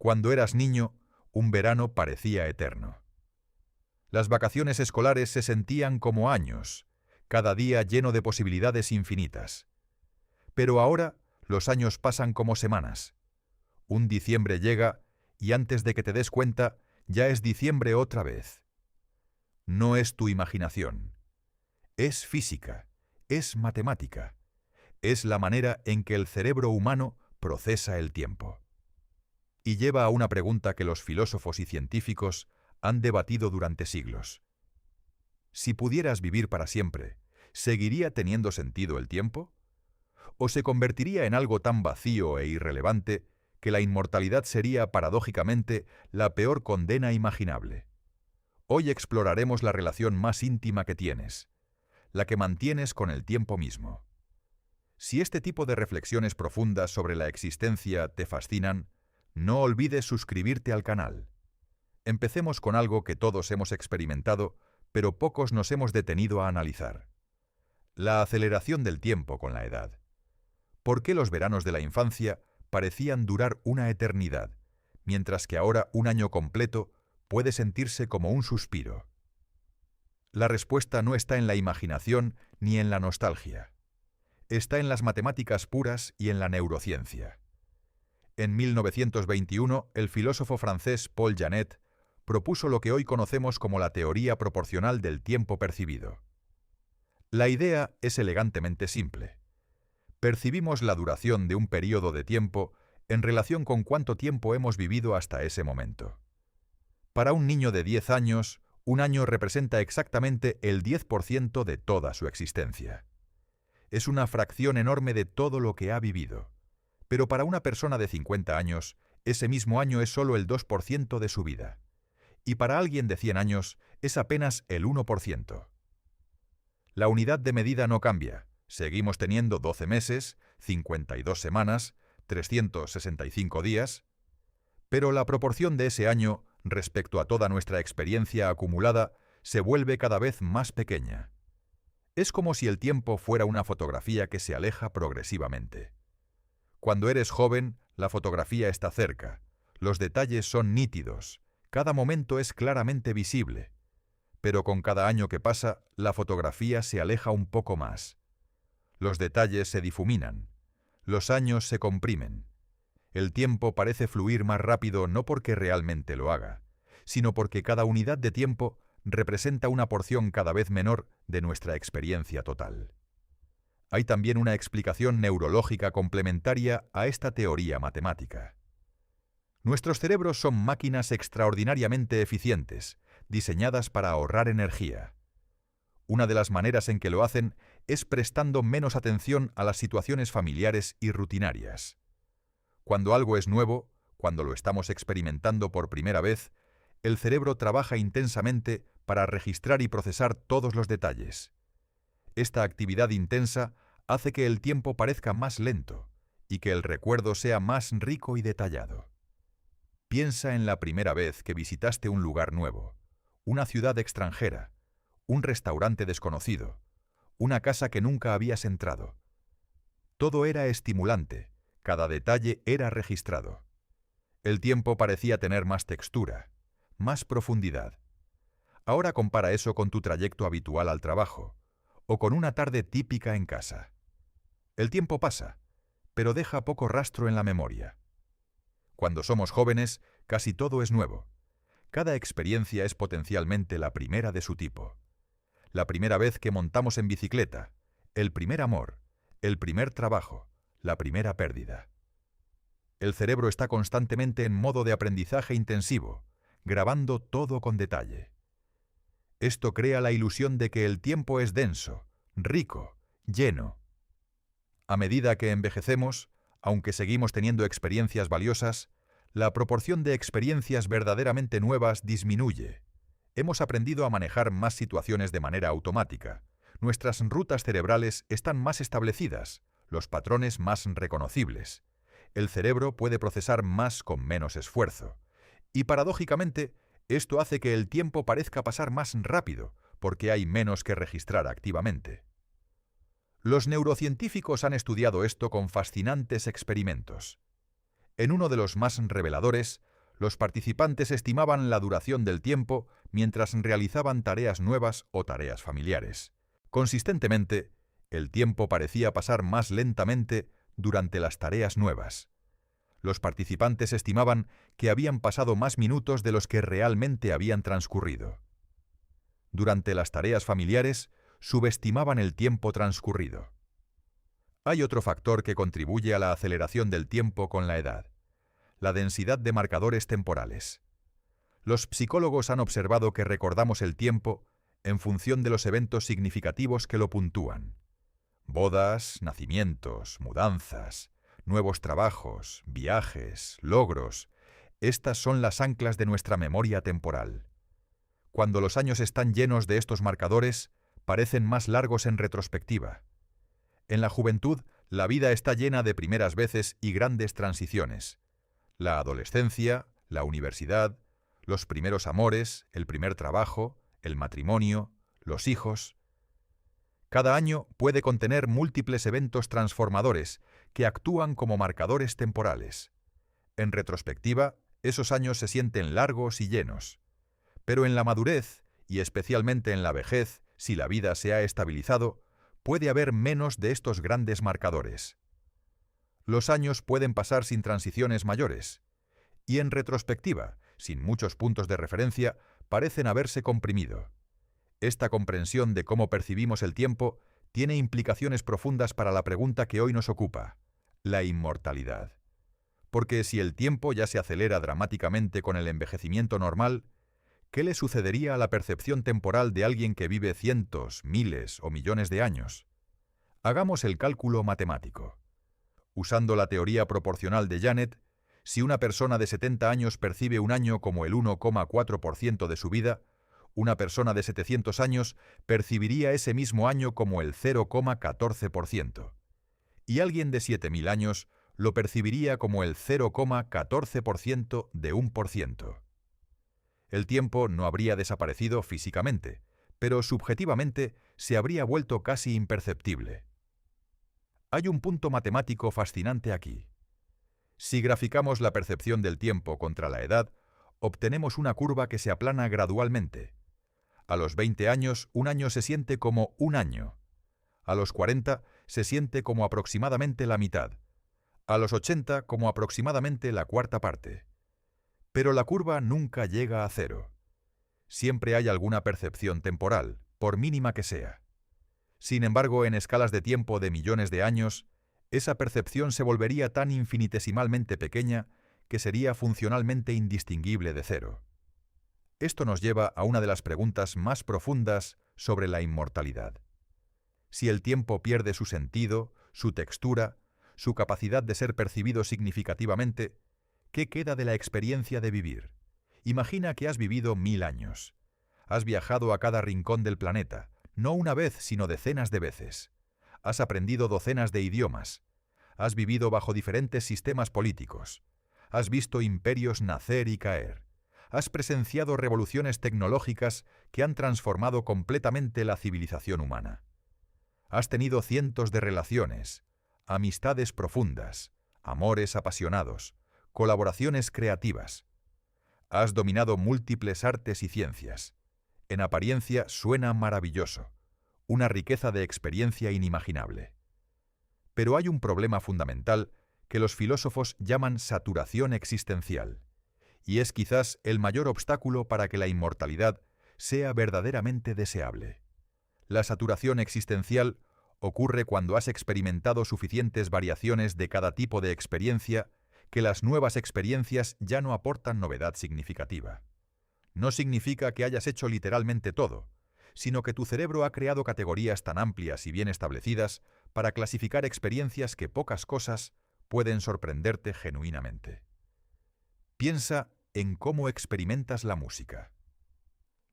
Cuando eras niño, un verano parecía eterno. Las vacaciones escolares se sentían como años, cada día lleno de posibilidades infinitas. Pero ahora los años pasan como semanas. Un diciembre llega y antes de que te des cuenta, ya es diciembre otra vez. No es tu imaginación. Es física, es matemática. Es la manera en que el cerebro humano procesa el tiempo. Y lleva a una pregunta que los filósofos y científicos han debatido durante siglos. Si pudieras vivir para siempre, ¿seguiría teniendo sentido el tiempo? ¿O se convertiría en algo tan vacío e irrelevante que la inmortalidad sería, paradójicamente, la peor condena imaginable? Hoy exploraremos la relación más íntima que tienes, la que mantienes con el tiempo mismo. Si este tipo de reflexiones profundas sobre la existencia te fascinan, no olvides suscribirte al canal. Empecemos con algo que todos hemos experimentado, pero pocos nos hemos detenido a analizar. La aceleración del tiempo con la edad. ¿Por qué los veranos de la infancia parecían durar una eternidad, mientras que ahora un año completo puede sentirse como un suspiro? La respuesta no está en la imaginación ni en la nostalgia. Está en las matemáticas puras y en la neurociencia. En 1921, el filósofo francés Paul Janet propuso lo que hoy conocemos como la teoría proporcional del tiempo percibido. La idea es elegantemente simple. Percibimos la duración de un período de tiempo en relación con cuánto tiempo hemos vivido hasta ese momento. Para un niño de 10 años, un año representa exactamente el 10% de toda su existencia. Es una fracción enorme de todo lo que ha vivido. Pero para una persona de 50 años, ese mismo año es solo el 2% de su vida. Y para alguien de 100 años, es apenas el 1%. La unidad de medida no cambia. Seguimos teniendo 12 meses, 52 semanas, 365 días, pero la proporción de ese año respecto a toda nuestra experiencia acumulada se vuelve cada vez más pequeña. Es como si el tiempo fuera una fotografía que se aleja progresivamente. Cuando eres joven, la fotografía está cerca, los detalles son nítidos, cada momento es claramente visible, pero con cada año que pasa, la fotografía se aleja un poco más. Los detalles se difuminan, los años se comprimen. El tiempo parece fluir más rápido no porque realmente lo haga, sino porque cada unidad de tiempo representa una porción cada vez menor de nuestra experiencia total. Hay también una explicación neurológica complementaria a esta teoría matemática. Nuestros cerebros son máquinas extraordinariamente eficientes, diseñadas para ahorrar energía. Una de las maneras en que lo hacen es prestando menos atención a las situaciones familiares y rutinarias. Cuando algo es nuevo, cuando lo estamos experimentando por primera vez, el cerebro trabaja intensamente para registrar y procesar todos los detalles. Esta actividad intensa hace que el tiempo parezca más lento y que el recuerdo sea más rico y detallado. Piensa en la primera vez que visitaste un lugar nuevo, una ciudad extranjera, un restaurante desconocido, una casa que nunca habías entrado. Todo era estimulante, cada detalle era registrado. El tiempo parecía tener más textura, más profundidad. Ahora compara eso con tu trayecto habitual al trabajo, o con una tarde típica en casa. El tiempo pasa, pero deja poco rastro en la memoria. Cuando somos jóvenes, casi todo es nuevo. Cada experiencia es potencialmente la primera de su tipo. La primera vez que montamos en bicicleta, el primer amor, el primer trabajo, la primera pérdida. El cerebro está constantemente en modo de aprendizaje intensivo, grabando todo con detalle. Esto crea la ilusión de que el tiempo es denso, rico, lleno. A medida que envejecemos, aunque seguimos teniendo experiencias valiosas, la proporción de experiencias verdaderamente nuevas disminuye. Hemos aprendido a manejar más situaciones de manera automática. Nuestras rutas cerebrales están más establecidas, los patrones más reconocibles. El cerebro puede procesar más con menos esfuerzo. Y paradójicamente, esto hace que el tiempo parezca pasar más rápido, porque hay menos que registrar activamente. Los neurocientíficos han estudiado esto con fascinantes experimentos. En uno de los más reveladores, Los participantes estimaban la duración del tiempo mientras realizaban tareas nuevas o tareas familiares. Consistentemente, el tiempo parecía pasar más lentamente durante las tareas nuevas. Los participantes estimaban que habían pasado más minutos de los que realmente habían transcurrido. Durante las tareas familiares, subestimaban el tiempo transcurrido. Hay otro factor que contribuye a la aceleración del tiempo con la edad: la densidad de marcadores temporales. Los psicólogos han observado que recordamos el tiempo en función de los eventos significativos que lo puntúan. Bodas, nacimientos, mudanzas, nuevos trabajos, viajes, logros. Estas son las anclas de nuestra memoria temporal. Cuando los años están llenos de estos marcadores, parecen más largos en retrospectiva. En la juventud, la vida está llena de primeras veces y grandes transiciones. La adolescencia, la universidad, los primeros amores, el primer trabajo, el matrimonio, los hijos. Cada año puede contener múltiples eventos transformadores que actúan como marcadores temporales. En retrospectiva, esos años se sienten largos y llenos. Pero en la madurez, y especialmente en la vejez, si la vida se ha estabilizado, puede haber menos de estos grandes marcadores. Los años pueden pasar sin transiciones mayores, y en retrospectiva, sin muchos puntos de referencia, parecen haberse comprimido. Esta comprensión de cómo percibimos el tiempo tiene implicaciones profundas para la pregunta que hoy nos ocupa: la inmortalidad. Porque si el tiempo ya se acelera dramáticamente con el envejecimiento normal, ¿qué le sucedería a la percepción temporal de alguien que vive cientos, miles o millones de años? Hagamos el cálculo matemático. Usando la teoría proporcional de Janet, si una persona de 70 años percibe un año como el 1,4% de su vida, una persona de 700 años percibiría ese mismo año como el 0,14%. Y alguien de 7.000 años lo percibiría como el 0,14% de 1%. El tiempo no habría desaparecido físicamente, pero subjetivamente se habría vuelto casi imperceptible. Hay un punto matemático fascinante aquí. Si graficamos la percepción del tiempo contra la edad, obtenemos una curva que se aplana gradualmente. A los 20 años, un año se siente como un año. A los 40 se siente como aproximadamente la mitad. A los 80 como aproximadamente la cuarta parte. Pero la curva nunca llega a cero. Siempre hay alguna percepción temporal, por mínima que sea. Sin embargo, en escalas de tiempo de millones de años, esa percepción se volvería tan infinitesimalmente pequeña que sería funcionalmente indistinguible de cero. Esto nos lleva a una de las preguntas más profundas sobre la inmortalidad. Si el tiempo pierde su sentido, su textura, su capacidad de ser percibido significativamente, ¿qué queda de la experiencia de vivir? Imagina que has vivido 1000 años. Has viajado a cada rincón del planeta, no una vez, sino decenas de veces. Has aprendido docenas de idiomas. Has vivido bajo diferentes sistemas políticos. Has visto imperios nacer y caer. Has presenciado revoluciones tecnológicas que han transformado completamente la civilización humana. Has tenido cientos de relaciones, amistades profundas, amores apasionados, colaboraciones creativas. Has dominado múltiples artes y ciencias. En apariencia suena maravilloso, una riqueza de experiencia inimaginable. Pero hay un problema fundamental que los filósofos llaman saturación existencial, y es quizás el mayor obstáculo para que la inmortalidad sea verdaderamente deseable. La saturación existencial ocurre cuando has experimentado suficientes variaciones de cada tipo de experiencia que las nuevas experiencias ya no aportan novedad significativa. No significa que hayas hecho literalmente todo, sino que tu cerebro ha creado categorías tan amplias y bien establecidas para clasificar experiencias que pocas cosas pueden sorprenderte genuinamente. Piensa en cómo experimentas la música.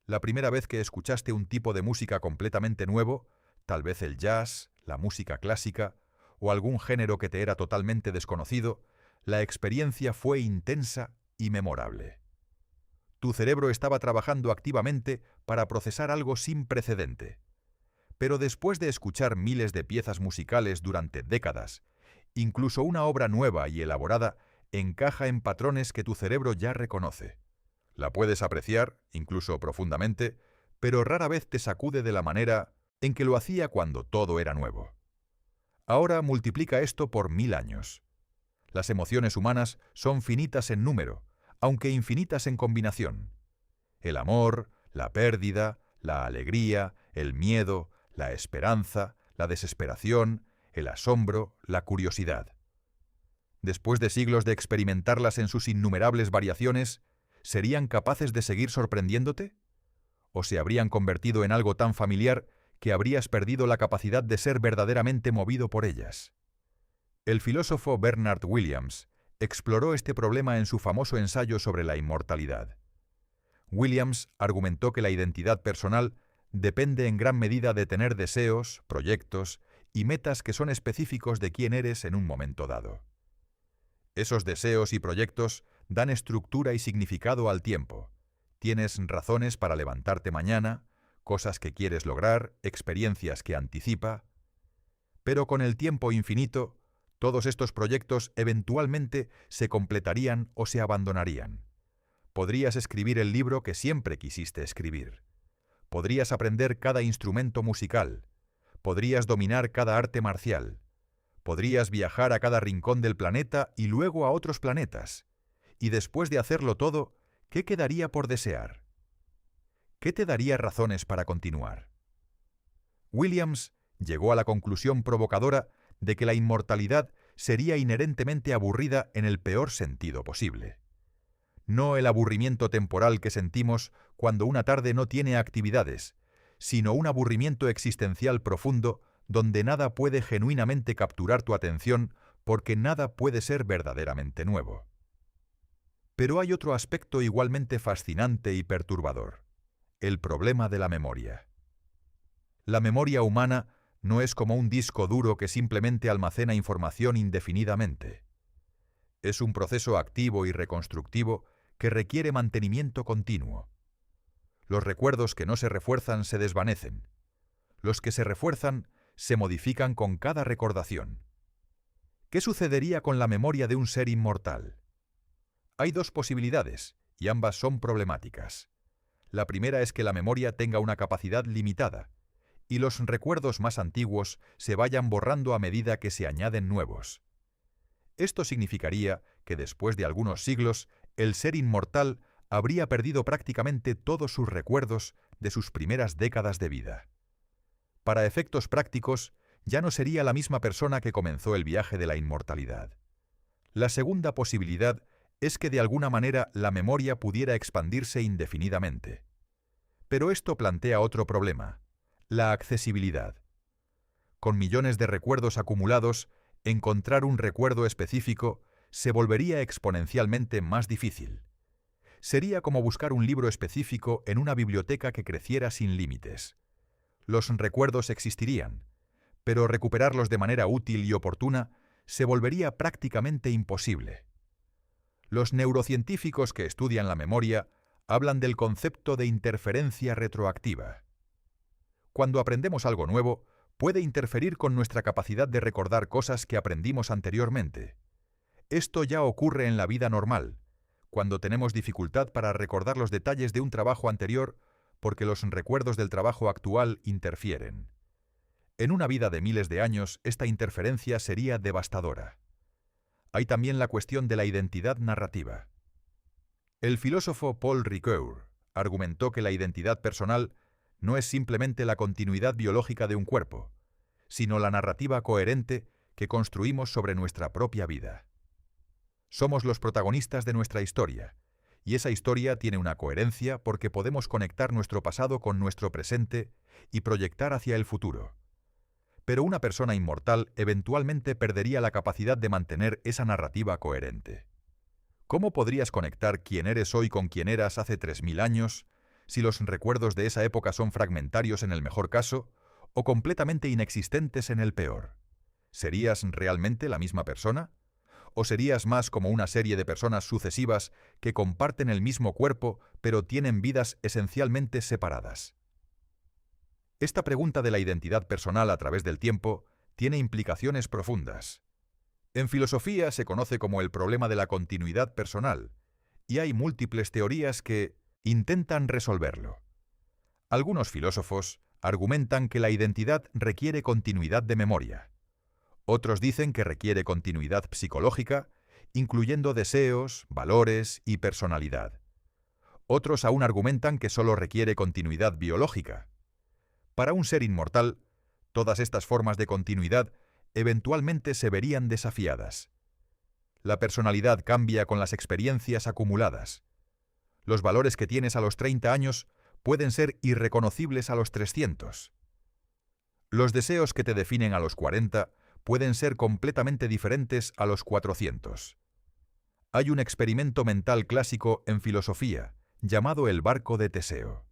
La primera vez que escuchaste un tipo de música completamente nuevo, tal vez el jazz, la música clásica o algún género que te era totalmente desconocido, la experiencia fue intensa y memorable. Tu cerebro estaba trabajando activamente para procesar algo sin precedente. Pero después de escuchar miles de piezas musicales durante décadas, incluso una obra nueva y elaborada encaja en patrones que tu cerebro ya reconoce. La puedes apreciar, incluso profundamente, pero rara vez te sacude de la manera en que lo hacía cuando todo era nuevo. Ahora multiplica esto por 1000 años. Las emociones humanas son finitas en número, aunque infinitas en combinación. El amor, la pérdida, la alegría, el miedo, la esperanza, la desesperación, el asombro, la curiosidad. Después de siglos de experimentarlas en sus innumerables variaciones, ¿serían capaces de seguir sorprendiéndote? ¿O se habrían convertido en algo tan familiar que habrías perdido la capacidad de ser verdaderamente movido por ellas? El filósofo Bernard Williams exploró este problema en su famoso ensayo sobre la inmortalidad. Williams argumentó que la identidad personal depende en gran medida de tener deseos, proyectos y metas que son específicos de quién eres en un momento dado. Esos deseos y proyectos dan estructura y significado al tiempo. Tienes razones para levantarte mañana, cosas que quieres lograr, experiencias que anticipa. Pero con el tiempo infinito, todos estos proyectos eventualmente se completarían o se abandonarían. Podrías escribir el libro que siempre quisiste escribir. Podrías aprender cada instrumento musical. Podrías dominar cada arte marcial. Podrías viajar a cada rincón del planeta y luego a otros planetas. Y después de hacerlo todo, ¿qué quedaría por desear? ¿Qué te daría razones para continuar? Williams llegó a la conclusión provocadora de que la inmortalidad sería inherentemente aburrida en el peor sentido posible. No el aburrimiento temporal que sentimos cuando una tarde no tiene actividades, sino un aburrimiento existencial profundo donde nada puede genuinamente capturar tu atención porque nada puede ser verdaderamente nuevo. Pero hay otro aspecto igualmente fascinante y perturbador: el problema de la memoria. La memoria humana no es como un disco duro que simplemente almacena información indefinidamente. Es un proceso activo y reconstructivo que requiere mantenimiento continuo. Los recuerdos que no se refuerzan se desvanecen. Los que se refuerzan se modifican con cada recordación. ¿Qué sucedería con la memoria de un ser inmortal? Hay dos posibilidades, y ambas son problemáticas. La primera es que la memoria tenga una capacidad limitada, y los recuerdos más antiguos se vayan borrando a medida que se añaden nuevos. Esto significaría que después de algunos siglos, el ser inmortal habría perdido prácticamente todos sus recuerdos de sus primeras décadas de vida. Para efectos prácticos, ya no sería la misma persona que comenzó el viaje de la inmortalidad. La segunda posibilidad es que de alguna manera la memoria pudiera expandirse indefinidamente. Pero esto plantea otro problema: la accesibilidad. Con millones de recuerdos acumulados, encontrar un recuerdo específico se volvería exponencialmente más difícil. Sería como buscar un libro específico en una biblioteca que creciera sin límites. Los recuerdos existirían, pero recuperarlos de manera útil y oportuna se volvería prácticamente imposible. Los neurocientíficos que estudian la memoria hablan del concepto de interferencia retroactiva. Cuando aprendemos algo nuevo, puede interferir con nuestra capacidad de recordar cosas que aprendimos anteriormente. Esto ya ocurre en la vida normal, cuando tenemos dificultad para recordar los detalles de un trabajo anterior porque los recuerdos del trabajo actual interfieren. En una vida de miles de años, esta interferencia sería devastadora. Hay también la cuestión de la identidad narrativa. El filósofo Paul Ricoeur argumentó que la identidad personal no es simplemente la continuidad biológica de un cuerpo, sino la narrativa coherente que construimos sobre nuestra propia vida. Somos los protagonistas de nuestra historia, y esa historia tiene una coherencia porque podemos conectar nuestro pasado con nuestro presente y proyectar hacia el futuro. Pero una persona inmortal eventualmente perdería la capacidad de mantener esa narrativa coherente. ¿Cómo podrías conectar quién eres hoy con quién eras hace 3000 años si los recuerdos de esa época son fragmentarios en el mejor caso o completamente inexistentes en el peor? ¿Serías realmente la misma persona? ¿O serías más como una serie de personas sucesivas que comparten el mismo cuerpo pero tienen vidas esencialmente separadas? Esta pregunta de la identidad personal a través del tiempo tiene implicaciones profundas. En filosofía se conoce como el problema de la continuidad personal, y hay múltiples teorías que intentan resolverlo. Algunos filósofos argumentan que la identidad requiere continuidad de memoria. Otros dicen que requiere continuidad psicológica, incluyendo deseos, valores y personalidad. Otros aún argumentan que solo requiere continuidad biológica. Para un ser inmortal, todas estas formas de continuidad eventualmente se verían desafiadas. La personalidad cambia con las experiencias acumuladas. Los valores que tienes a los 30 años pueden ser irreconocibles a los 300. Los deseos que te definen a los 40 pueden ser completamente diferentes a los 400. Hay un experimento mental clásico en filosofía, llamado el barco de Teseo.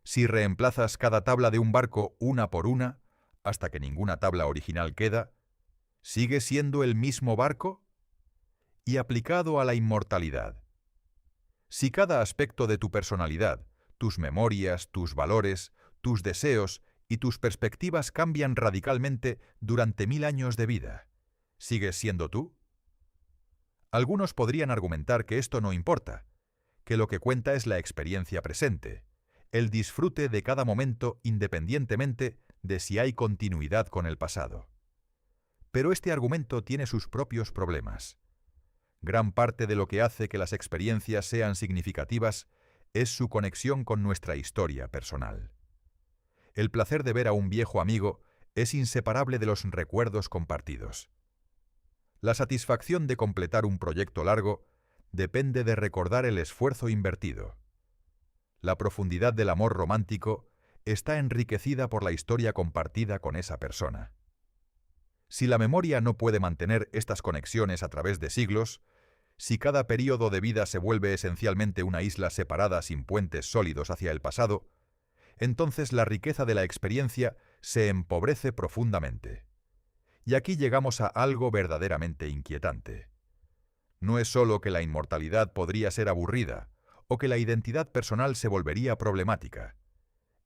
Si reemplazas cada tabla de un barco una por una, hasta que ninguna tabla original queda, ¿sigue siendo el mismo barco? Y aplicado a la inmortalidad. Si cada aspecto de tu personalidad, tus memorias, tus valores, tus deseos y tus perspectivas cambian radicalmente durante 1000 años de vida, ¿sigues siendo tú? Algunos podrían argumentar que esto no importa, que lo que cuenta es la experiencia presente, el disfrute de cada momento independientemente de si hay continuidad con el pasado. Pero este argumento tiene sus propios problemas. Gran parte de lo que hace que las experiencias sean significativas es su conexión con nuestra historia personal. El placer de ver a un viejo amigo es inseparable de los recuerdos compartidos. La satisfacción de completar un proyecto largo depende de recordar el esfuerzo invertido. La profundidad del amor romántico está enriquecida por la historia compartida con esa persona. Si la memoria no puede mantener estas conexiones a través de siglos, si cada período de vida se vuelve esencialmente una isla separada sin puentes sólidos hacia el pasado, entonces la riqueza de la experiencia se empobrece profundamente. Y aquí llegamos a algo verdaderamente inquietante. No es solo que la inmortalidad podría ser aburrida, o que la identidad personal se volvería problemática.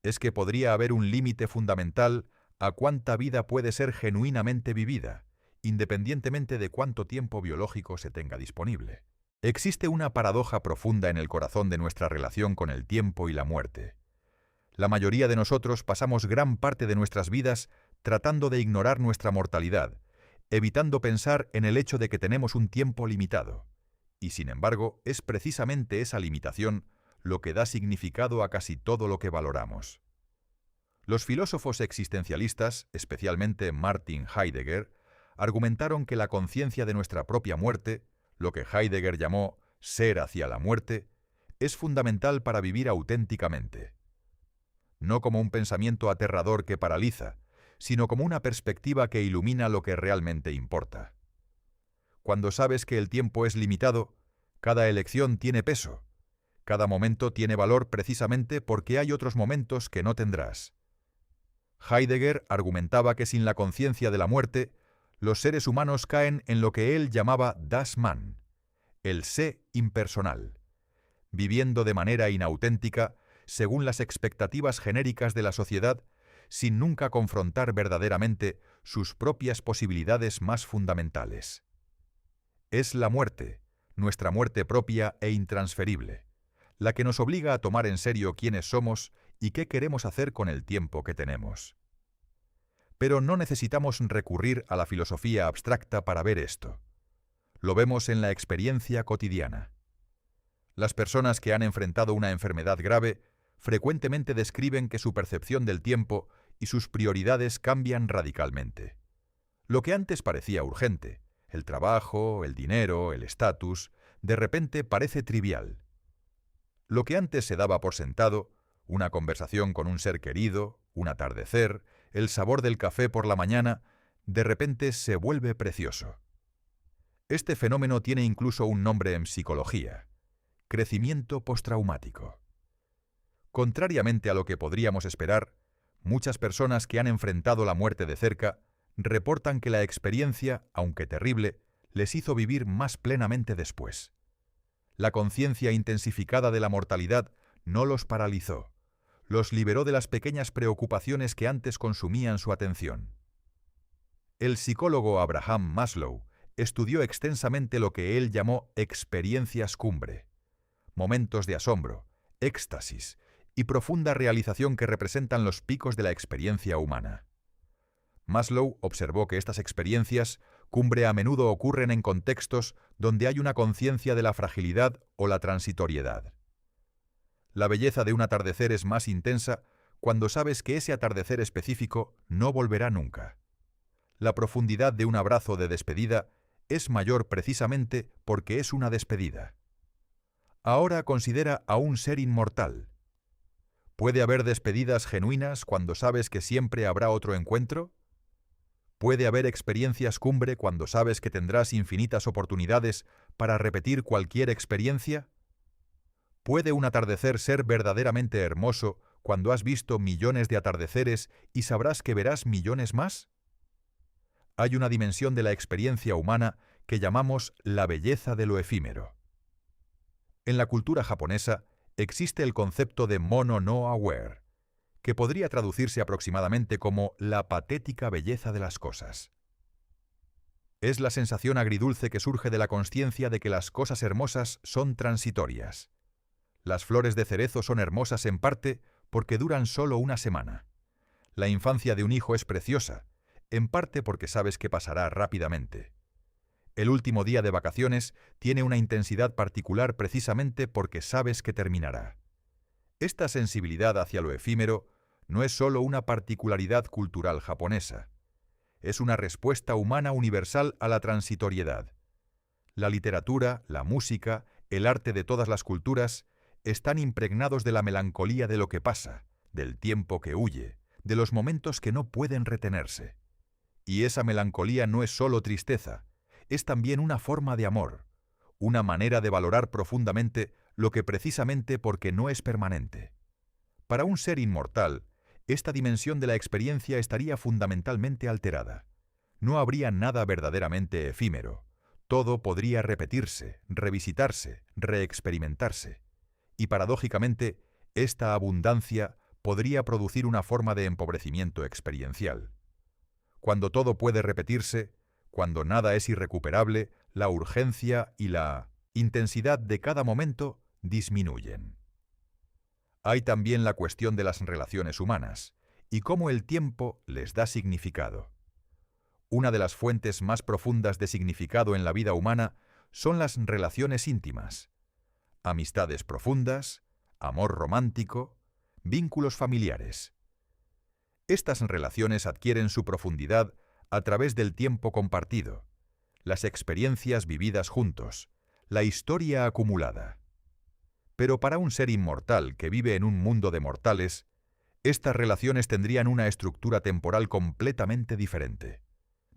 Es que podría haber un límite fundamental a cuánta vida puede ser genuinamente vivida, independientemente de cuánto tiempo biológico se tenga disponible. Existe una paradoja profunda en el corazón de nuestra relación con el tiempo y la muerte. La mayoría de nosotros pasamos gran parte de nuestras vidas tratando de ignorar nuestra mortalidad, evitando pensar en el hecho de que tenemos un tiempo limitado. Y sin embargo, es precisamente esa limitación lo que da significado a casi todo lo que valoramos. Los filósofos existencialistas, especialmente Martin Heidegger, argumentaron que la conciencia de nuestra propia muerte, lo que Heidegger llamó ser hacia la muerte, es fundamental para vivir auténticamente. No como un pensamiento aterrador que paraliza, sino como una perspectiva que ilumina lo que realmente importa. Cuando sabes que el tiempo es limitado, cada elección tiene peso. Cada momento tiene valor precisamente porque hay otros momentos que no tendrás. Heidegger argumentaba que sin la conciencia de la muerte, los seres humanos caen en lo que él llamaba Das Man, el sé impersonal, viviendo de manera inauténtica según las expectativas genéricas de la sociedad, sin nunca confrontar verdaderamente sus propias posibilidades más fundamentales. Es la muerte, nuestra muerte propia e intransferible, la que nos obliga a tomar en serio quiénes somos y qué queremos hacer con el tiempo que tenemos. Pero no necesitamos recurrir a la filosofía abstracta para ver esto. Lo vemos en la experiencia cotidiana. Las personas que han enfrentado una enfermedad grave frecuentemente describen que su percepción del tiempo y sus prioridades cambian radicalmente. Lo que antes parecía urgente, el trabajo, el dinero, el estatus, de repente parece trivial. Lo que antes se daba por sentado, una conversación con un ser querido, un atardecer, el sabor del café por la mañana, de repente se vuelve precioso. Este fenómeno tiene incluso un nombre en psicología: crecimiento postraumático. Contrariamente a lo que podríamos esperar, muchas personas que han enfrentado la muerte de cerca reportan que la experiencia, aunque terrible, les hizo vivir más plenamente después. La conciencia intensificada de la mortalidad no los paralizó, los liberó de las pequeñas preocupaciones que antes consumían su atención. El psicólogo Abraham Maslow estudió extensamente lo que él llamó experiencias cumbre, momentos de asombro, éxtasis y profunda realización que representan los picos de la experiencia humana. Maslow observó que estas experiencias cumbre a menudo ocurren en contextos donde hay una conciencia de la fragilidad o la transitoriedad. La belleza de un atardecer es más intensa cuando sabes que ese atardecer específico no volverá nunca. La profundidad de un abrazo de despedida es mayor precisamente porque es una despedida. Ahora considera a un ser inmortal. ¿Puede haber despedidas genuinas cuando sabes que siempre habrá otro encuentro? ¿Puede haber experiencias cumbre cuando sabes que tendrás infinitas oportunidades para repetir cualquier experiencia? ¿Puede un atardecer ser verdaderamente hermoso cuando has visto millones de atardeceres y sabrás que verás millones más? Hay una dimensión de la experiencia humana que llamamos la belleza de lo efímero. En la cultura japonesa existe el concepto de mono no aware, que podría traducirse aproximadamente como la patética belleza de las cosas. Es la sensación agridulce que surge de la consciencia de que las cosas hermosas son transitorias. Las flores de cerezo son hermosas en parte porque duran solo una semana. La infancia de un hijo es preciosa, en parte porque sabes que pasará rápidamente. El último día de vacaciones tiene una intensidad particular precisamente porque sabes que terminará. Esta sensibilidad hacia lo efímero no es solo una particularidad cultural japonesa. Es una respuesta humana universal a la transitoriedad. La literatura, la música, el arte de todas las culturas están impregnados de la melancolía de lo que pasa, del tiempo que huye, de los momentos que no pueden retenerse. Y esa melancolía no es solo tristeza, es también una forma de amor, una manera de valorar profundamente lo que precisamente porque no es permanente. Para un ser inmortal, esta dimensión de la experiencia estaría fundamentalmente alterada. No habría nada verdaderamente efímero. Todo podría repetirse, revisitarse, reexperimentarse. Y paradójicamente, esta abundancia podría producir una forma de empobrecimiento experiencial. Cuando todo puede repetirse, cuando nada es irrecuperable, la urgencia y la intensidad de cada momento disminuyen. Hay también la cuestión de las relaciones humanas y cómo el tiempo les da significado. Una de las fuentes más profundas de significado en la vida humana son las relaciones íntimas. Amistades profundas, amor romántico, vínculos familiares. Estas relaciones adquieren su profundidad a través del tiempo compartido, las experiencias vividas juntos, la historia acumulada. Pero para un ser inmortal que vive en un mundo de mortales, estas relaciones tendrían una estructura temporal completamente diferente.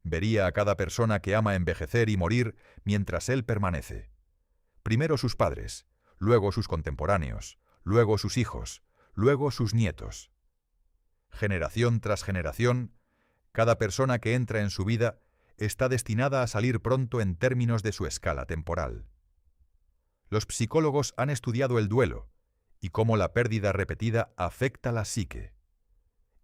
Vería a cada persona que ama envejecer y morir mientras él permanece. Primero sus padres, luego sus contemporáneos, luego sus hijos, luego sus nietos. Generación tras generación, cada persona que entra en su vida está destinada a salir pronto en términos de su escala temporal. Los psicólogos han estudiado el duelo y cómo la pérdida repetida afecta la psique.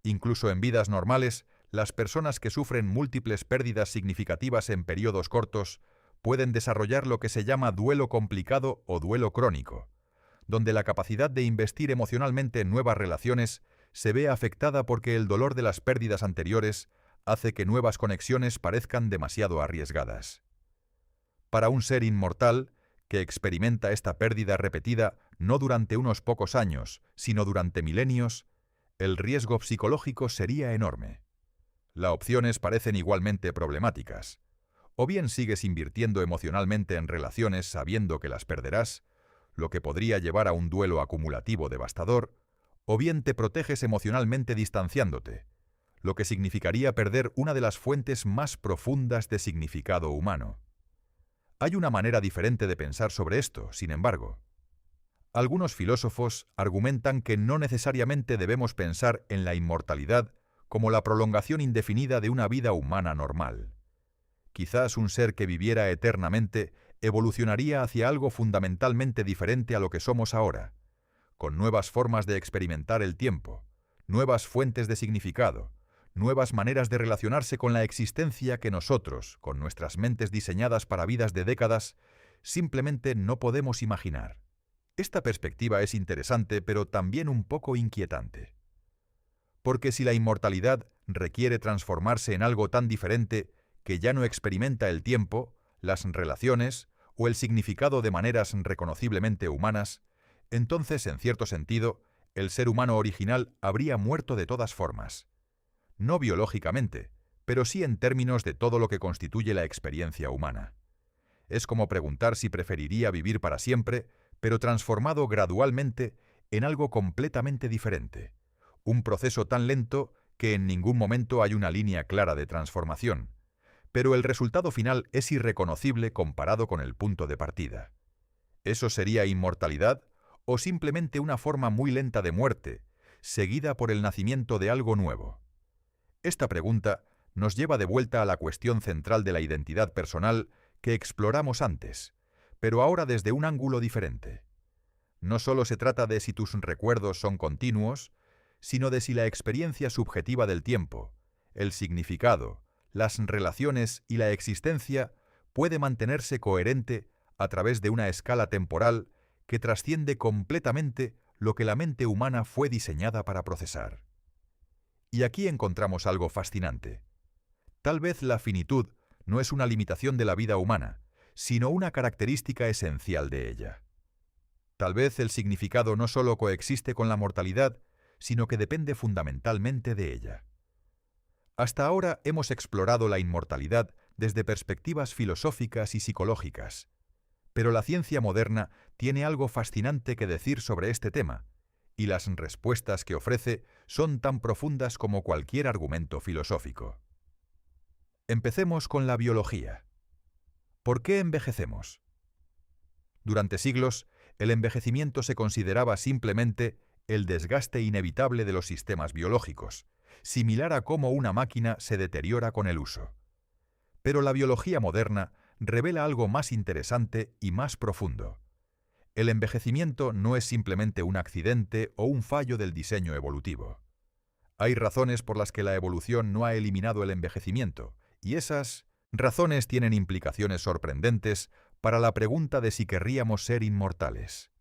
Incluso en vidas normales, las personas que sufren múltiples pérdidas significativas en periodos cortos pueden desarrollar lo que se llama duelo complicado o duelo crónico, donde la capacidad de investir emocionalmente en nuevas relaciones se ve afectada porque el dolor de las pérdidas anteriores hace que nuevas conexiones parezcan demasiado arriesgadas. Para un ser inmortal, que experimenta esta pérdida repetida no durante unos pocos años, sino durante milenios, el riesgo psicológico sería enorme. Las opciones parecen igualmente problemáticas. O bien sigues invirtiendo emocionalmente en relaciones sabiendo que las perderás, lo que podría llevar a un duelo acumulativo devastador, o bien te proteges emocionalmente distanciándote, lo que significaría perder una de las fuentes más profundas de significado humano. Hay una manera diferente de pensar sobre esto, sin embargo. Algunos filósofos argumentan que no necesariamente debemos pensar en la inmortalidad como la prolongación indefinida de una vida humana normal. Quizás un ser que viviera eternamente evolucionaría hacia algo fundamentalmente diferente a lo que somos ahora, con nuevas formas de experimentar el tiempo, nuevas fuentes de significado, nuevas maneras de relacionarse con la existencia que nosotros, con nuestras mentes diseñadas para vidas de décadas, simplemente no podemos imaginar. Esta perspectiva es interesante, pero también un poco inquietante. Porque si la inmortalidad requiere transformarse en algo tan diferente que ya no experimenta el tiempo, las relaciones o el significado de maneras reconociblemente humanas, entonces, en cierto sentido, el ser humano original habría muerto de todas formas. No biológicamente, pero sí en términos de todo lo que constituye la experiencia humana. Es como preguntar si preferiría vivir para siempre, pero transformado gradualmente en algo completamente diferente. Un proceso tan lento que en ningún momento hay una línea clara de transformación, pero el resultado final es irreconocible comparado con el punto de partida. ¿Eso sería inmortalidad o simplemente una forma muy lenta de muerte, seguida por el nacimiento de algo nuevo? Esta pregunta nos lleva de vuelta a la cuestión central de la identidad personal que exploramos antes, pero ahora desde un ángulo diferente. No solo se trata de si tus recuerdos son continuos, sino de si la experiencia subjetiva del tiempo, el significado, las relaciones y la existencia puede mantenerse coherente a través de una escala temporal que trasciende completamente lo que la mente humana fue diseñada para procesar. Y aquí encontramos algo fascinante. Tal vez la finitud no es una limitación de la vida humana, sino una característica esencial de ella. Tal vez el significado no solo coexiste con la mortalidad, sino que depende fundamentalmente de ella. Hasta ahora hemos explorado la inmortalidad desde perspectivas filosóficas y psicológicas, pero la ciencia moderna tiene algo fascinante que decir sobre este tema, y las respuestas que ofrece son tan profundas como cualquier argumento filosófico. Empecemos con la biología. ¿Por qué envejecemos? Durante siglos, el envejecimiento se consideraba simplemente el desgaste inevitable de los sistemas biológicos, similar a cómo una máquina se deteriora con el uso. Pero la biología moderna revela algo más interesante y más profundo. El envejecimiento no es simplemente un accidente o un fallo del diseño evolutivo. Hay razones por las que la evolución no ha eliminado el envejecimiento, y esas razones tienen implicaciones sorprendentes para la pregunta de si querríamos ser inmortales.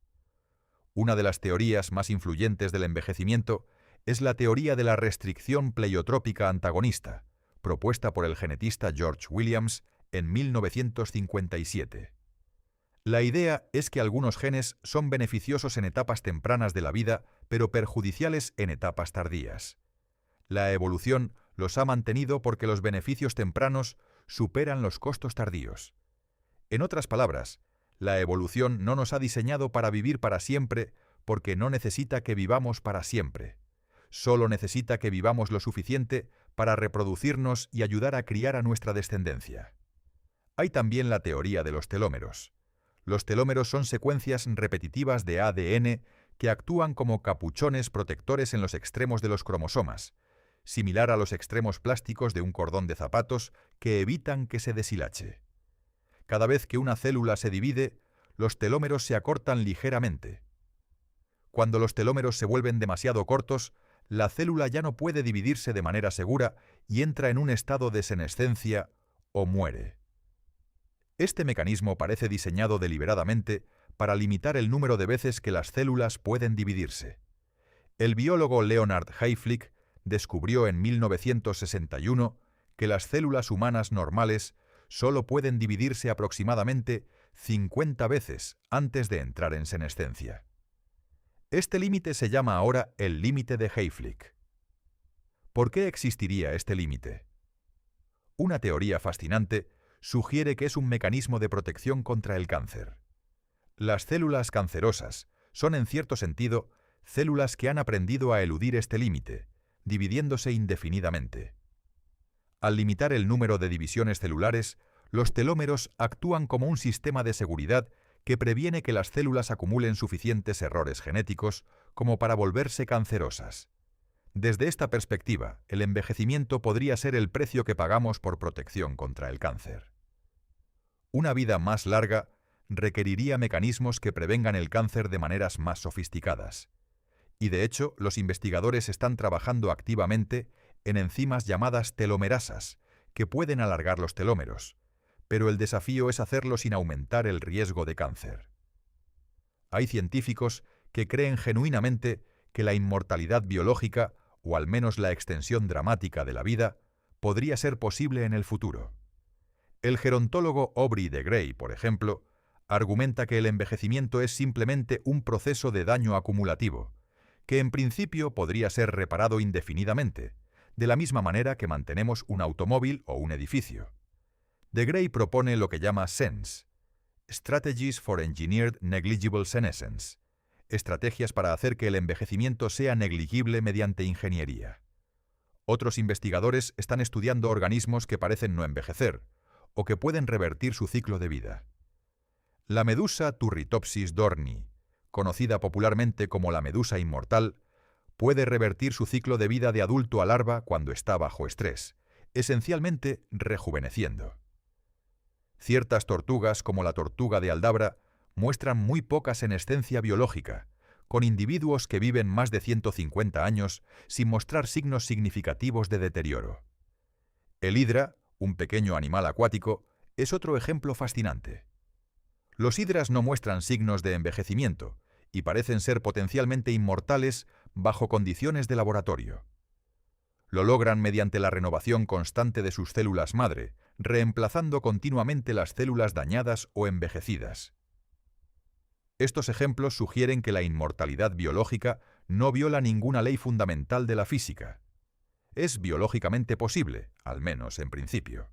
Una de las teorías más influyentes del envejecimiento es la teoría de la restricción pleiotrópica antagonista, propuesta por el genetista George Williams en 1957. La idea es que algunos genes son beneficiosos en etapas tempranas de la vida, pero perjudiciales en etapas tardías. La evolución los ha mantenido porque los beneficios tempranos superan los costos tardíos. En otras palabras, la evolución no nos ha diseñado para vivir para siempre porque no necesita que vivamos para siempre. Solo necesita que vivamos lo suficiente para reproducirnos y ayudar a criar a nuestra descendencia. Hay también la teoría de los telómeros. Los telómeros son secuencias repetitivas de ADN que actúan como capuchones protectores en los extremos de los cromosomas, similar a los extremos plásticos de un cordón de zapatos que evitan que se deshilache. Cada vez que una célula se divide, los telómeros se acortan ligeramente. Cuando los telómeros se vuelven demasiado cortos, la célula ya no puede dividirse de manera segura y entra en un estado de senescencia o muere. Este mecanismo parece diseñado deliberadamente para limitar el número de veces que las células pueden dividirse. El biólogo Leonard Hayflick descubrió en 1961 que las células humanas normales solo pueden dividirse aproximadamente 50 veces antes de entrar en senescencia. Este límite se llama ahora el límite de Hayflick. ¿Por qué existiría este límite? Una teoría fascinante sugiere que es un mecanismo de protección contra el cáncer. Las células cancerosas son, en cierto sentido, células que han aprendido a eludir este límite, dividiéndose indefinidamente. Al limitar el número de divisiones celulares, los telómeros actúan como un sistema de seguridad que previene que las células acumulen suficientes errores genéticos como para volverse cancerosas. Desde esta perspectiva, el envejecimiento podría ser el precio que pagamos por protección contra el cáncer. Una vida más larga requeriría mecanismos que prevengan el cáncer de maneras más sofisticadas. Y de hecho, los investigadores están trabajando activamente en enzimas llamadas telomerasas, que pueden alargar los telómeros, pero el desafío es hacerlo sin aumentar el riesgo de cáncer. Hay científicos que creen genuinamente que la inmortalidad biológica, o al menos la extensión dramática de la vida, podría ser posible en el futuro. El gerontólogo Aubrey de Grey, por ejemplo, argumenta que el envejecimiento es simplemente un proceso de daño acumulativo, que en principio podría ser reparado indefinidamente, de la misma manera que mantenemos un automóvil o un edificio. De Grey propone lo que llama SENS, Strategies for Engineered Negligible Senescence, estrategias para hacer que el envejecimiento sea negligible mediante ingeniería. Otros investigadores están estudiando organismos que parecen no envejecer, o que pueden revertir su ciclo de vida. La medusa Turritopsis dorni, conocida popularmente como la medusa inmortal, puede revertir su ciclo de vida de adulto a larva cuando está bajo estrés, esencialmente rejuveneciendo. Ciertas tortugas, como la tortuga de Aldabra, muestran muy poca senescencia biológica, con individuos que viven más de 150 años sin mostrar signos significativos de deterioro. El hidra, un pequeño animal acuático, es otro ejemplo fascinante. Los hidras no muestran signos de envejecimiento y parecen ser potencialmente inmortales bajo condiciones de laboratorio. Lo logran mediante la renovación constante de sus células madre, reemplazando continuamente las células dañadas o envejecidas. Estos ejemplos sugieren que la inmortalidad biológica no viola ninguna ley fundamental de la física. Es biológicamente posible, al menos en principio.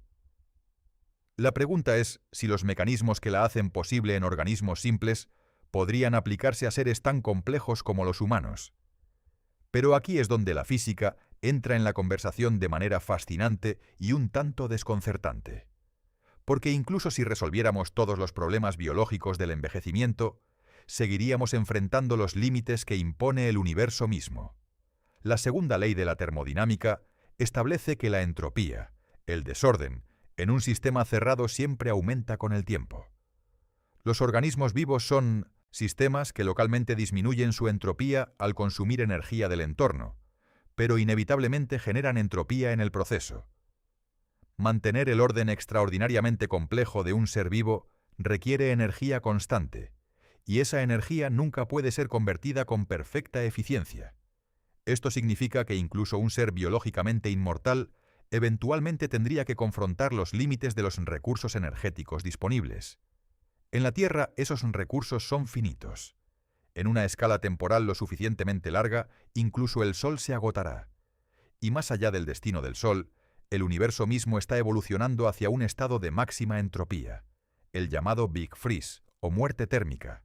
La pregunta es si los mecanismos que la hacen posible en organismos simples podrían aplicarse a seres tan complejos como los humanos. Pero aquí es donde la física entra en la conversación de manera fascinante y un tanto desconcertante. Porque incluso si resolviéramos todos los problemas biológicos del envejecimiento, seguiríamos enfrentando los límites que impone el universo mismo. La segunda ley de la termodinámica establece que la entropía, el desorden, en un sistema cerrado siempre aumenta con el tiempo. Los organismos vivos son sistemas que localmente disminuyen su entropía al consumir energía del entorno, pero inevitablemente generan entropía en el proceso. Mantener el orden extraordinariamente complejo de un ser vivo requiere energía constante, y esa energía nunca puede ser convertida con perfecta eficiencia. Esto significa que incluso un ser biológicamente inmortal eventualmente tendría que confrontar los límites de los recursos energéticos disponibles. En la Tierra esos recursos son finitos. En una escala temporal lo suficientemente larga, incluso el Sol se agotará. Y más allá del destino del Sol, el universo mismo está evolucionando hacia un estado de máxima entropía, el llamado Big Freeze, o muerte térmica,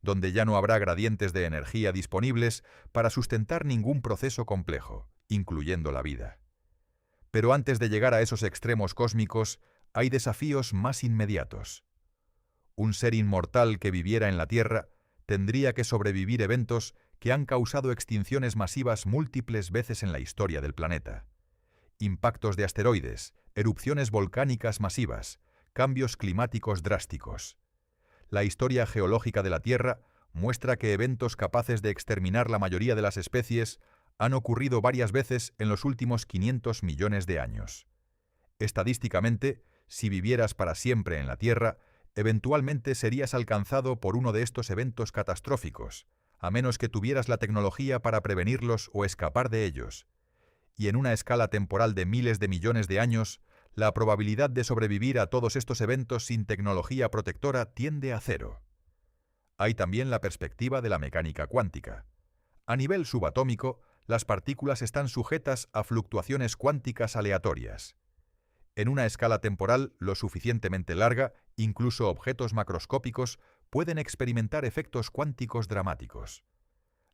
donde ya no habrá gradientes de energía disponibles para sustentar ningún proceso complejo, incluyendo la vida. Pero antes de llegar a esos extremos cósmicos, hay desafíos más inmediatos. Un ser inmortal que viviera en la Tierra tendría que sobrevivir eventos que han causado extinciones masivas múltiples veces en la historia del planeta. Impactos de asteroides, erupciones volcánicas masivas, cambios climáticos drásticos. La historia geológica de la Tierra muestra que eventos capaces de exterminar la mayoría de las especies han ocurrido varias veces en los últimos 500 millones de años. Estadísticamente, si vivieras para siempre en la Tierra, eventualmente serías alcanzado por uno de estos eventos catastróficos, a menos que tuvieras la tecnología para prevenirlos o escapar de ellos. Y en una escala temporal de miles de millones de años, la probabilidad de sobrevivir a todos estos eventos sin tecnología protectora tiende a cero. Hay también la perspectiva de la mecánica cuántica. A nivel subatómico, las partículas están sujetas a fluctuaciones cuánticas aleatorias. En una escala temporal lo suficientemente larga, incluso objetos macroscópicos pueden experimentar efectos cuánticos dramáticos.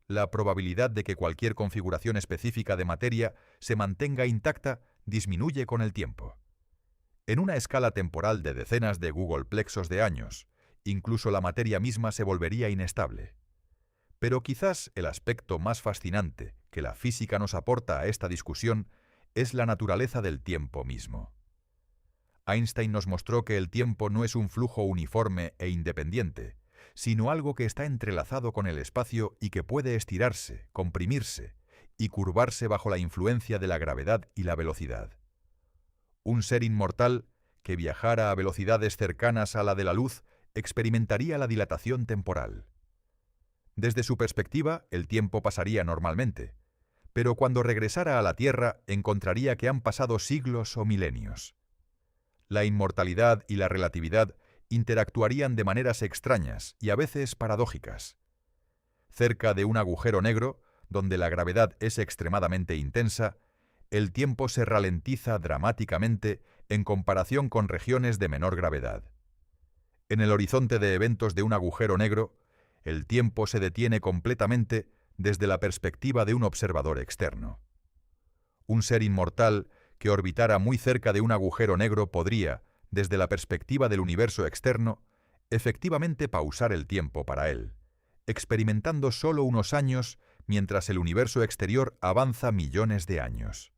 La probabilidad de que cualquier configuración específica de materia se mantenga intacta disminuye con el tiempo. En una escala temporal de decenas de googolplexos de años, incluso la materia misma se volvería inestable. Pero quizás el aspecto más fascinante que la física nos aporta a esta discusión es la naturaleza del tiempo mismo. Einstein nos mostró que el tiempo no es un flujo uniforme e independiente, sino algo que está entrelazado con el espacio y que puede estirarse, comprimirse, y curvarse bajo la influencia de la gravedad y la velocidad. Un ser inmortal que viajara a velocidades cercanas a la de la luz experimentaría la dilatación temporal. Desde su perspectiva, el tiempo pasaría normalmente, pero cuando regresara a la Tierra encontraría que han pasado siglos o milenios. La inmortalidad y la relatividad interactuarían de maneras extrañas y a veces paradójicas. Cerca de un agujero negro, donde la gravedad es extremadamente intensa, el tiempo se ralentiza dramáticamente en comparación con regiones de menor gravedad. En el horizonte de eventos de un agujero negro, el tiempo se detiene completamente desde la perspectiva de un observador externo. Un ser inmortal que orbitara muy cerca de un agujero negro podría, desde la perspectiva del universo externo, efectivamente pausar el tiempo para él, experimentando solo unos años mientras el universo exterior avanza millones de años.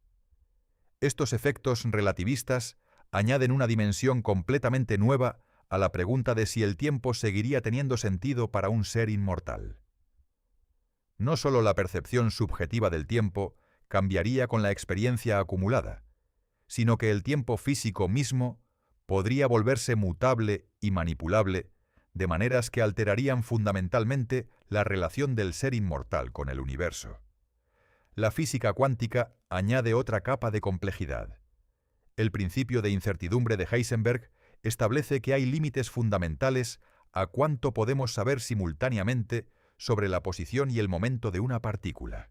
Estos efectos relativistas añaden una dimensión completamente nueva a la pregunta de si el tiempo seguiría teniendo sentido para un ser inmortal. No solo la percepción subjetiva del tiempo cambiaría con la experiencia acumulada, sino que el tiempo físico mismo podría volverse mutable y manipulable de maneras que alterarían fundamentalmente la relación del ser inmortal con el universo. La física cuántica añade otra capa de complejidad. El principio de incertidumbre de Heisenberg establece que hay límites fundamentales a cuánto podemos saber simultáneamente sobre la posición y el momento de una partícula.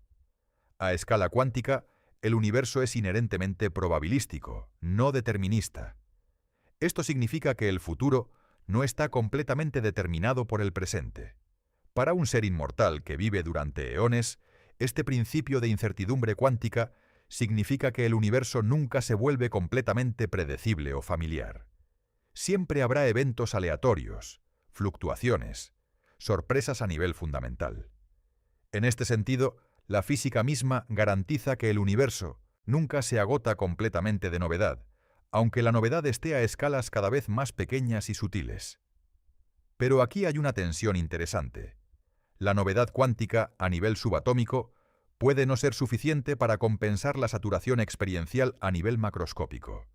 A escala cuántica, el universo es inherentemente probabilístico, no determinista. Esto significa que el futuro no está completamente determinado por el presente. Para un ser inmortal que vive durante eones, este principio de incertidumbre cuántica significa que el universo nunca se vuelve completamente predecible o familiar. Siempre habrá eventos aleatorios, fluctuaciones, sorpresas a nivel fundamental. En este sentido, la física misma garantiza que el universo nunca se agota completamente de novedad, aunque la novedad esté a escalas cada vez más pequeñas y sutiles. Pero aquí hay una tensión interesante. La novedad cuántica a nivel subatómico puede no ser suficiente para compensar la saturación experiencial a nivel macroscópico.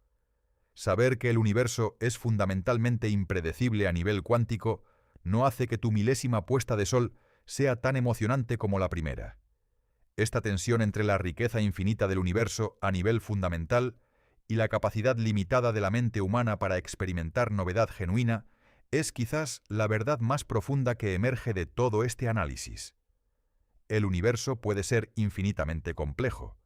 Saber que el universo es fundamentalmente impredecible a nivel cuántico no hace que tu milésima puesta de sol sea tan emocionante como la primera. Esta tensión entre la riqueza infinita del universo a nivel fundamental y la capacidad limitada de la mente humana para experimentar novedad genuina es quizás la verdad más profunda que emerge de todo este análisis. El universo puede ser infinitamente complejo,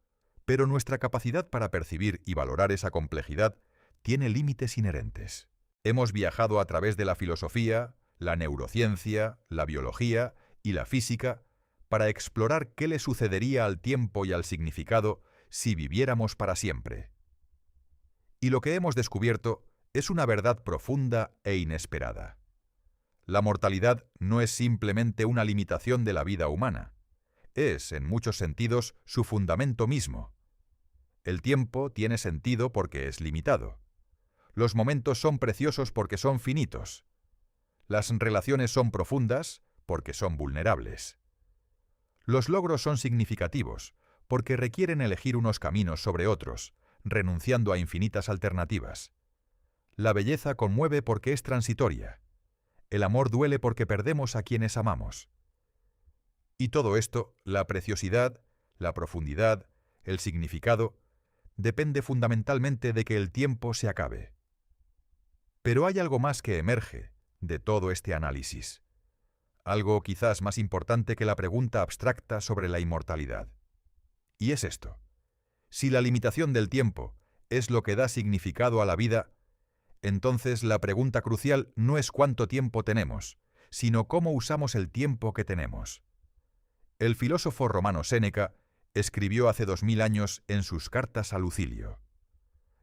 pero nuestra capacidad para percibir y valorar esa complejidad tiene límites inherentes. Hemos viajado a través de la filosofía, la neurociencia, la biología y la física para explorar qué le sucedería al tiempo y al significado si viviéramos para siempre. Y lo que hemos descubierto es una verdad profunda e inesperada. La mortalidad no es simplemente una limitación de la vida humana. Es, en muchos sentidos, su fundamento mismo. El tiempo tiene sentido porque es limitado. Los momentos son preciosos porque son finitos. Las relaciones son profundas porque son vulnerables. Los logros son significativos porque requieren elegir unos caminos sobre otros, renunciando a infinitas alternativas. La belleza conmueve porque es transitoria. El amor duele porque perdemos a quienes amamos. Y todo esto, la preciosidad, la profundidad, el significado, depende fundamentalmente de que el tiempo se acabe. Pero hay algo más que emerge de todo este análisis. Algo quizás más importante que la pregunta abstracta sobre la inmortalidad. Y es esto. Si la limitación del tiempo es lo que da significado a la vida, entonces la pregunta crucial no es cuánto tiempo tenemos, sino cómo usamos el tiempo que tenemos. El filósofo romano Séneca escribió hace 2000 años en sus cartas a Lucilio: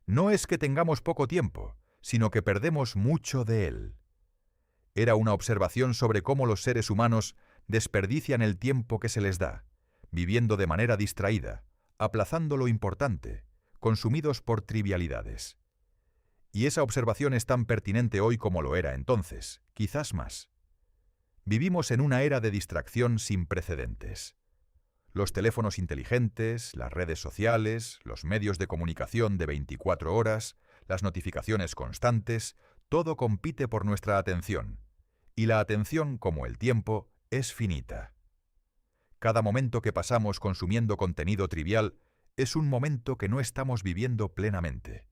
«No es que tengamos poco tiempo, sino que perdemos mucho de él». Era una observación sobre cómo los seres humanos desperdician el tiempo que se les da, viviendo de manera distraída, aplazando lo importante, consumidos por trivialidades. Y esa observación es tan pertinente hoy como lo era entonces, quizás más. Vivimos en una era de distracción sin precedentes. Los teléfonos inteligentes, las redes sociales, los medios de comunicación de 24 horas, las notificaciones constantes, todo compite por nuestra atención. Y la atención, como el tiempo, es finita. Cada momento que pasamos consumiendo contenido trivial es un momento que no estamos viviendo plenamente,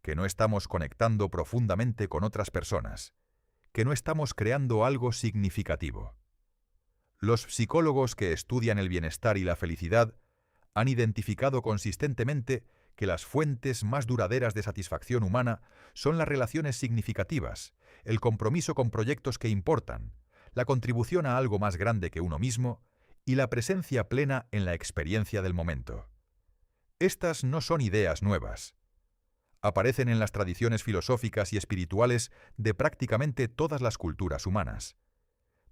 que no estamos conectando profundamente con otras personas, que no estamos creando algo significativo. Los psicólogos que estudian el bienestar y la felicidad han identificado consistentemente que las fuentes más duraderas de satisfacción humana son las relaciones significativas, el compromiso con proyectos que importan, la contribución a algo más grande que uno mismo y la presencia plena en la experiencia del momento. Estas no son ideas nuevas. Aparecen en las tradiciones filosóficas y espirituales de prácticamente todas las culturas humanas.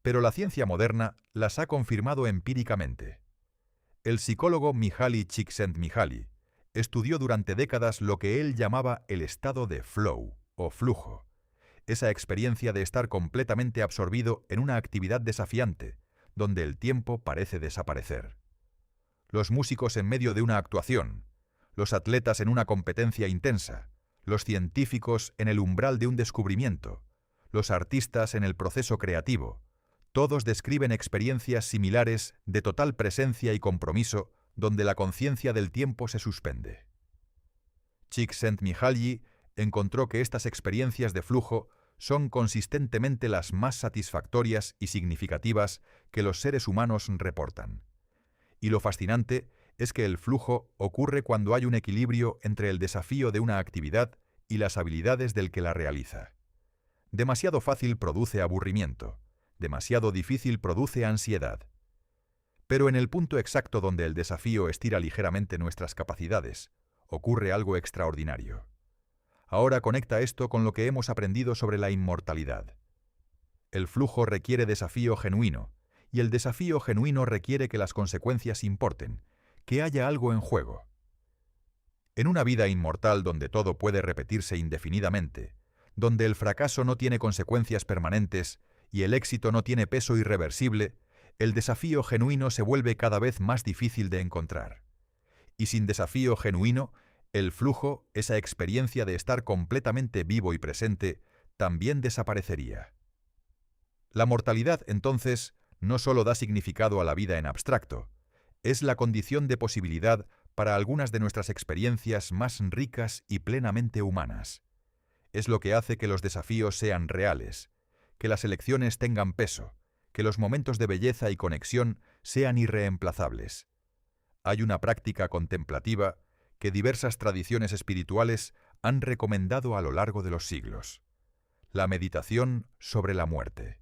Pero la ciencia moderna las ha confirmado empíricamente. El psicólogo Mihaly Csikszentmihalyi estudió durante décadas lo que él llamaba el estado de flow o flujo, esa experiencia de estar completamente absorbido en una actividad desafiante, donde el tiempo parece desaparecer. Los músicos en medio de una actuación, los atletas en una competencia intensa, los científicos en el umbral de un descubrimiento, los artistas en el proceso creativo, todos describen experiencias similares de total presencia y compromiso donde la conciencia del tiempo se suspende. Csikszentmihalyi encontró que estas experiencias de flujo son consistentemente las más satisfactorias y significativas que los seres humanos reportan. Y lo fascinante es que el flujo ocurre cuando hay un equilibrio entre el desafío de una actividad y las habilidades del que la realiza. Demasiado fácil produce aburrimiento, demasiado difícil produce ansiedad. Pero en el punto exacto donde el desafío estira ligeramente nuestras capacidades, ocurre algo extraordinario. Ahora conecta esto con lo que hemos aprendido sobre la inmortalidad. El flujo requiere desafío genuino, y el desafío genuino requiere que las consecuencias importen, que haya algo en juego. En una vida inmortal donde todo puede repetirse indefinidamente, donde el fracaso no tiene consecuencias permanentes y el éxito no tiene peso irreversible, el desafío genuino se vuelve cada vez más difícil de encontrar. Y sin desafío genuino, el flujo, esa experiencia de estar completamente vivo y presente, también desaparecería. La mortalidad, entonces, no solo da significado a la vida en abstracto, es la condición de posibilidad para algunas de nuestras experiencias más ricas y plenamente humanas. Es lo que hace que los desafíos sean reales, que las elecciones tengan peso, que los momentos de belleza y conexión sean irreemplazables. Hay una práctica contemplativa que diversas tradiciones espirituales han recomendado a lo largo de los siglos: la meditación sobre la muerte.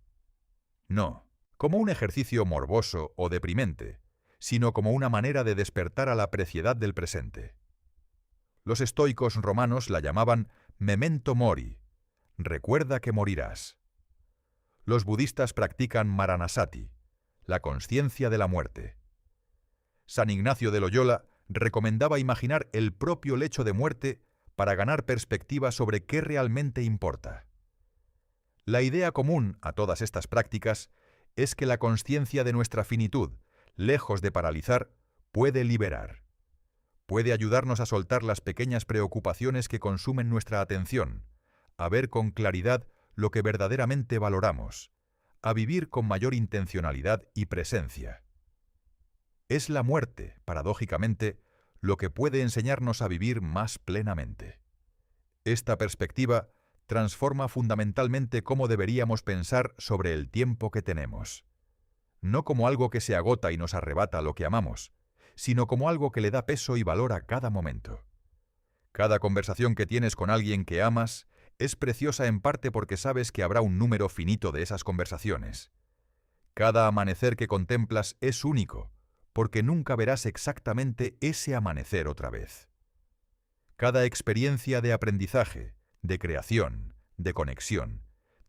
No como un ejercicio morboso o deprimente, sino como una manera de despertar a la preciedad del presente. Los estoicos romanos la llamaban memento mori, recuerda que morirás. Los budistas practican maranasati, la consciencia de la muerte. San Ignacio de Loyola recomendaba imaginar el propio lecho de muerte para ganar perspectiva sobre qué realmente importa. La idea común a todas estas prácticas es que la consciencia de nuestra finitud, lejos de paralizar, puede liberar. Puede ayudarnos a soltar las pequeñas preocupaciones que consumen nuestra atención, a ver con claridad lo que verdaderamente valoramos, a vivir con mayor intencionalidad y presencia. Es la muerte, paradójicamente, lo que puede enseñarnos a vivir más plenamente. Esta perspectiva transforma fundamentalmente cómo deberíamos pensar sobre el tiempo que tenemos. No como algo que se agota y nos arrebata lo que amamos, sino como algo que le da peso y valor a cada momento. Cada conversación que tienes con alguien que amas es preciosa en parte porque sabes que habrá un número finito de esas conversaciones. Cada amanecer que contemplas es único, porque nunca verás exactamente ese amanecer otra vez. Cada experiencia de aprendizaje, de creación, de conexión,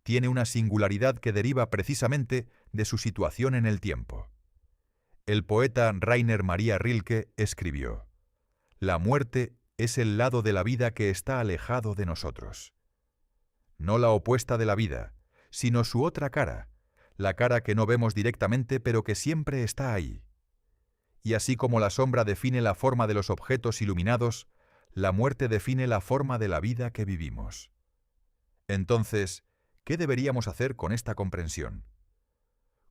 tiene una singularidad que deriva precisamente de su situación en el tiempo. El poeta Rainer Maria Rilke escribió: «La muerte es el lado de la vida que está alejado de nosotros». No la opuesta de la vida, sino su otra cara, la cara que no vemos directamente pero que siempre está ahí. Y así como la sombra define la forma de los objetos iluminados, la muerte define la forma de la vida que vivimos. Entonces, ¿qué deberíamos hacer con esta comprensión?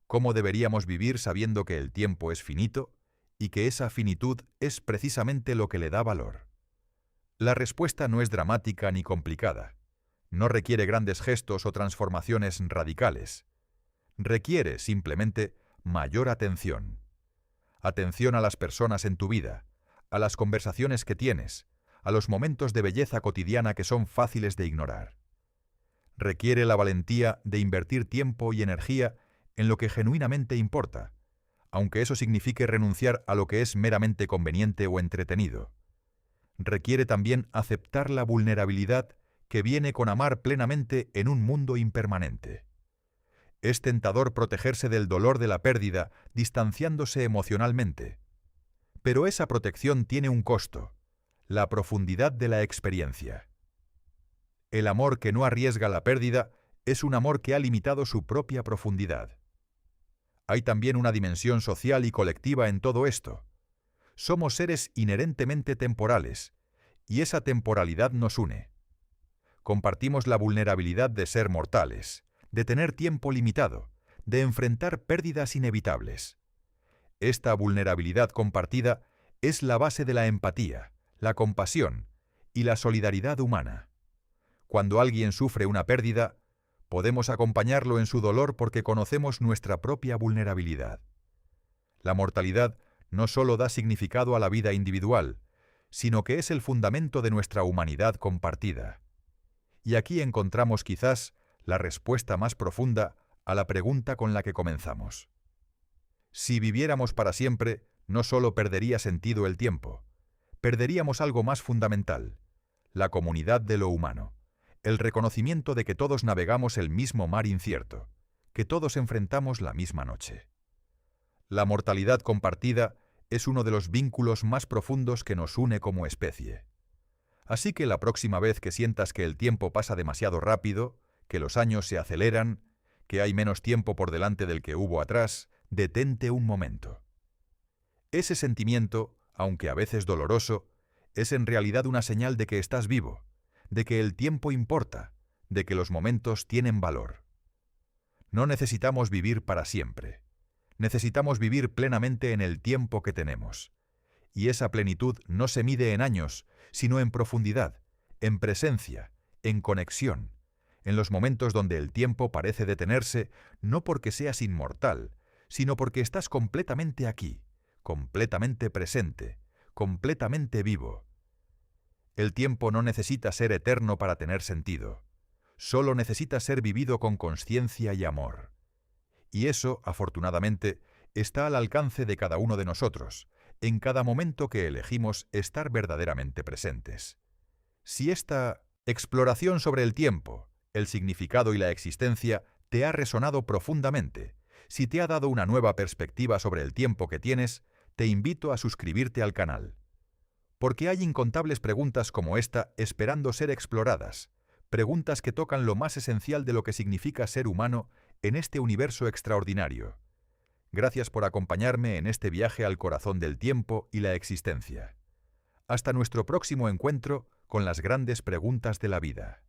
¿Cómo deberíamos vivir sabiendo que el tiempo es finito y que esa finitud es precisamente lo que le da valor? La respuesta no es dramática ni complicada. No requiere grandes gestos o transformaciones radicales. Requiere, simplemente, mayor atención. Atención a las personas en tu vida, a las conversaciones que tienes, a los momentos de belleza cotidiana que son fáciles de ignorar. Requiere la valentía de invertir tiempo y energía en lo que genuinamente importa, aunque eso signifique renunciar a lo que es meramente conveniente o entretenido. Requiere también aceptar la vulnerabilidad que viene con amar plenamente en un mundo impermanente. Es tentador protegerse del dolor de la pérdida distanciándose emocionalmente. Pero esa protección tiene un costo: la profundidad de la experiencia. El amor que no arriesga la pérdida es un amor que ha limitado su propia profundidad. Hay también una dimensión social y colectiva en todo esto. Somos seres inherentemente temporales, y esa temporalidad nos une. Compartimos la vulnerabilidad de ser mortales, de tener tiempo limitado, de enfrentar pérdidas inevitables. Esta vulnerabilidad compartida es la base de la empatía, la compasión y la solidaridad humana. Cuando alguien sufre una pérdida, podemos acompañarlo en su dolor porque conocemos nuestra propia vulnerabilidad. La mortalidad no solo da significado a la vida individual, sino que es el fundamento de nuestra humanidad compartida. Y aquí encontramos quizás la respuesta más profunda a la pregunta con la que comenzamos. Si viviéramos para siempre, no solo perdería sentido el tiempo, perderíamos algo más fundamental: la comunidad de lo humano, el reconocimiento de que todos navegamos el mismo mar incierto, que todos enfrentamos la misma noche. La mortalidad compartida es uno de los vínculos más profundos que nos une como especie. Así que la próxima vez que sientas que el tiempo pasa demasiado rápido, que los años se aceleran, que hay menos tiempo por delante del que hubo atrás, detente un momento. Ese sentimiento, aunque a veces doloroso, es en realidad una señal de que estás vivo, de que el tiempo importa, de que los momentos tienen valor. No necesitamos vivir para siempre. Necesitamos vivir plenamente en el tiempo que tenemos. Y esa plenitud no se mide en años, sino en profundidad, en presencia, en conexión, en los momentos donde el tiempo parece detenerse, no porque seas inmortal, sino porque estás completamente aquí, completamente presente, completamente vivo. El tiempo no necesita ser eterno para tener sentido. Solo necesita ser vivido con consciencia y amor. Y eso, afortunadamente, está al alcance de cada uno de nosotros, en cada momento que elegimos estar verdaderamente presentes. Si esta exploración sobre el tiempo, el significado y la existencia te ha resonado profundamente, si te ha dado una nueva perspectiva sobre el tiempo que tienes, te invito a suscribirte al canal. Porque hay incontables preguntas como esta esperando ser exploradas, preguntas que tocan lo más esencial de lo que significa ser humano en este universo extraordinario. Gracias por acompañarme en este viaje al corazón del tiempo y la existencia. Hasta nuestro próximo encuentro con las grandes preguntas de la vida.